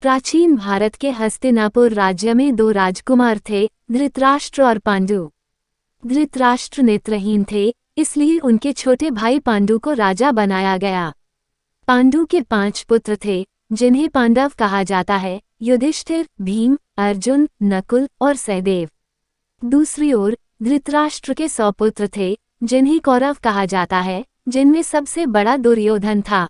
प्राचीन भारत के हस्तिनापुर राज्य में दो राजकुमार थे, धृतराष्ट्र और पांडु। धृतराष्ट्र नेत्रहीन थे, इसलिए उनके छोटे भाई पांडु को राजा बनाया गया। पांडु के 5 पुत्र थे, जिन्हें पांडव कहा जाता है: युधिष्ठिर, भीम, अर्जुन, नकुल और सहदेव। दूसरी ओर धृतराष्ट्र के 100 पुत्र थे, जिन्हें कौरव कहा जाता है, जिनमें सबसे बड़ा दुर्योधन था।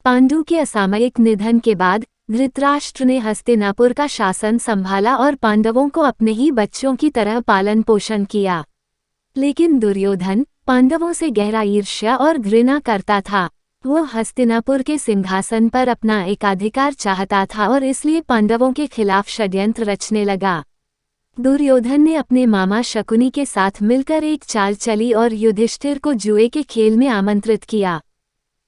पांडु के असामयिक निधन के बाद धृतराष्ट्र ने हस्तिनापुर का शासन संभाला और पांडवों को अपने ही बच्चों की तरह पालन पोषण किया। लेकिन दुर्योधन पांडवों से गहरा ईर्ष्या और घृणा करता था। वह हस्तिनापुर के सिंहासन पर अपना एकाधिकार चाहता था और इसलिए पांडवों के खिलाफ षड्यंत्र रचने लगा। दुर्योधन ने अपने मामा शकुनी के साथ मिलकर एक चाल चली और युधिष्ठिर को जुए के खेल में आमंत्रित किया।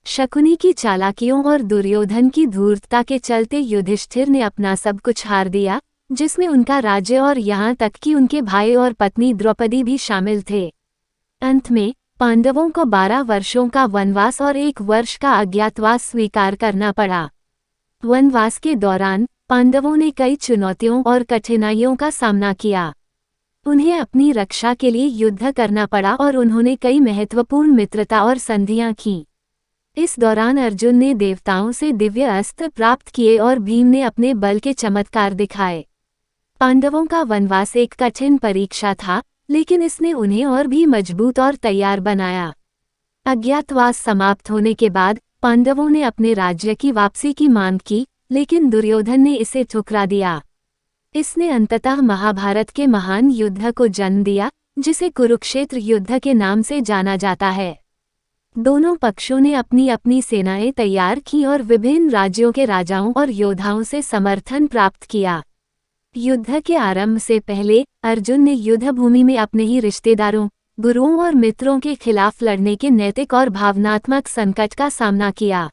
शकुनी की चालाकियों और दुर्योधन की धूर्तता के चलते युधिष्ठिर ने अपना सब कुछ हार दिया, जिसमें उनका राज्य और यहाँ तक कि उनके भाई और पत्नी द्रौपदी भी शामिल थे। अंत में पांडवों को 12 वर्षों का वनवास और 1 वर्ष का अज्ञातवास स्वीकार करना पड़ा। वनवास के दौरान पांडवों ने कई चुनौतियों और कठिनाइयों का सामना किया। उन्हें अपनी रक्षा के लिए युद्ध करना पड़ा और उन्होंने कई महत्वपूर्ण मित्रता और संधियां की। इस दौरान अर्जुन ने देवताओं से दिव्य अस्त्र प्राप्त किए और भीम ने अपने बल के चमत्कार दिखाए। पांडवों का वनवास एक कठिन परीक्षा था, लेकिन इसने उन्हें और भी मजबूत और तैयार बनाया। अज्ञातवास समाप्त होने के बाद पांडवों ने अपने राज्य की वापसी की मांग की, लेकिन दुर्योधन ने इसे ठुकरा दिया। इसने अंततः महाभारत के महान युद्ध को जन्म दिया, जिसे कुरुक्षेत्र युद्ध के नाम से जाना जाता है। दोनों पक्षों ने अपनी अपनी सेनाएं तैयार की और विभिन्न राज्यों के राजाओं और योद्धाओं से समर्थन प्राप्त किया। युद्ध के आरंभ से पहले अर्जुन ने युद्ध भूमि में अपने ही रिश्तेदारों, गुरुओं और मित्रों के खिलाफ लड़ने के नैतिक और भावनात्मक संकट का सामना किया।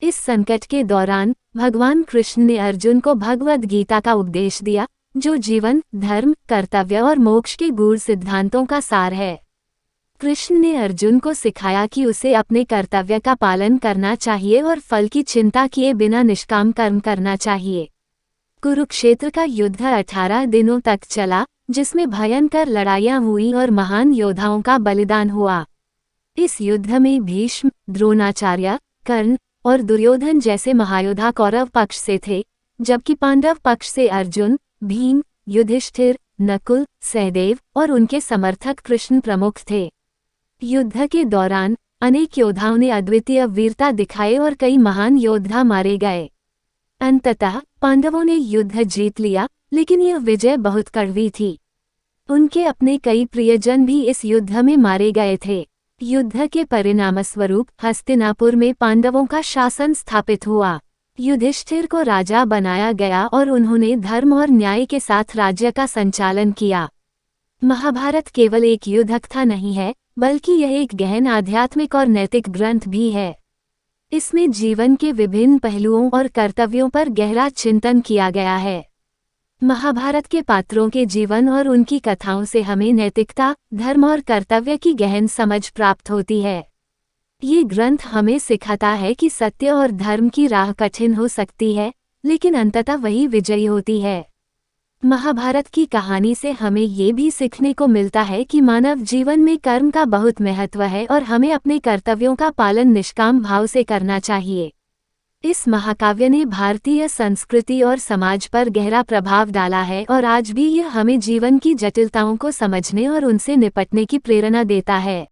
इस संकट के दौरान भगवान कृष्ण ने अर्जुन को भगवद गीता का उपदेश दिया, जो जीवन, धर्म, कर्तव्य और मोक्ष के गूढ़ सिद्धांतों का सार है। कृष्ण ने अर्जुन को सिखाया कि उसे अपने कर्तव्य का पालन करना चाहिए और फल की चिंता किए बिना निष्काम कर्म करना चाहिए। कुरुक्षेत्र का युद्ध 18 दिनों तक चला, जिसमें भयंकर लड़ाइयां हुई और महान योद्धाओं का बलिदान हुआ। इस युद्ध में भीष्म, द्रोणाचार्य, कर्ण और दुर्योधन जैसे महायोद्धा कौरव पक्ष से थे, जबकि पांडव पक्ष से अर्जुन, भीम, युधिष्ठिर, नकुल, सहदेव और उनके समर्थक कृष्ण प्रमुख थे। युद्ध के दौरान अनेक योद्धाओं ने अद्वितीय वीरता दिखाए और कई महान योद्धा मारे गए। अंततः पांडवों ने युद्ध जीत लिया, लेकिन यह विजय बहुत कड़वी थी। उनके अपने कई प्रियजन भी इस युद्ध में मारे गए थे। युद्ध के परिणामस्वरूप हस्तिनापुर में पांडवों का शासन स्थापित हुआ। युधिष्ठिर को राजा बनाया गया और उन्होंने धर्म और न्याय के साथ राज्य का संचालन किया। महाभारत केवल एक युद्ध कथा नहीं है, बल्कि यह एक गहन आध्यात्मिक और नैतिक ग्रंथ भी है। इसमें जीवन के विभिन्न पहलुओं और कर्तव्यों पर गहरा चिंतन किया गया है। महाभारत के पात्रों के जीवन और उनकी कथाओं से हमें नैतिकता, धर्म और कर्तव्य की गहन समझ प्राप्त होती है। ये ग्रंथ हमें सिखाता है कि सत्य और धर्म की राह कठिन हो सकती है, लेकिन अंततः वही विजयी होती है। महाभारत की कहानी से हमें ये भी सीखने को मिलता है कि मानव जीवन में कर्म का बहुत महत्व है और हमें अपने कर्तव्यों का पालन निष्काम भाव से करना चाहिए। इस महाकाव्य ने भारतीय संस्कृति और समाज पर गहरा प्रभाव डाला है और आज भी यह हमें जीवन की जटिलताओं को समझने और उनसे निपटने की प्रेरणा देता है।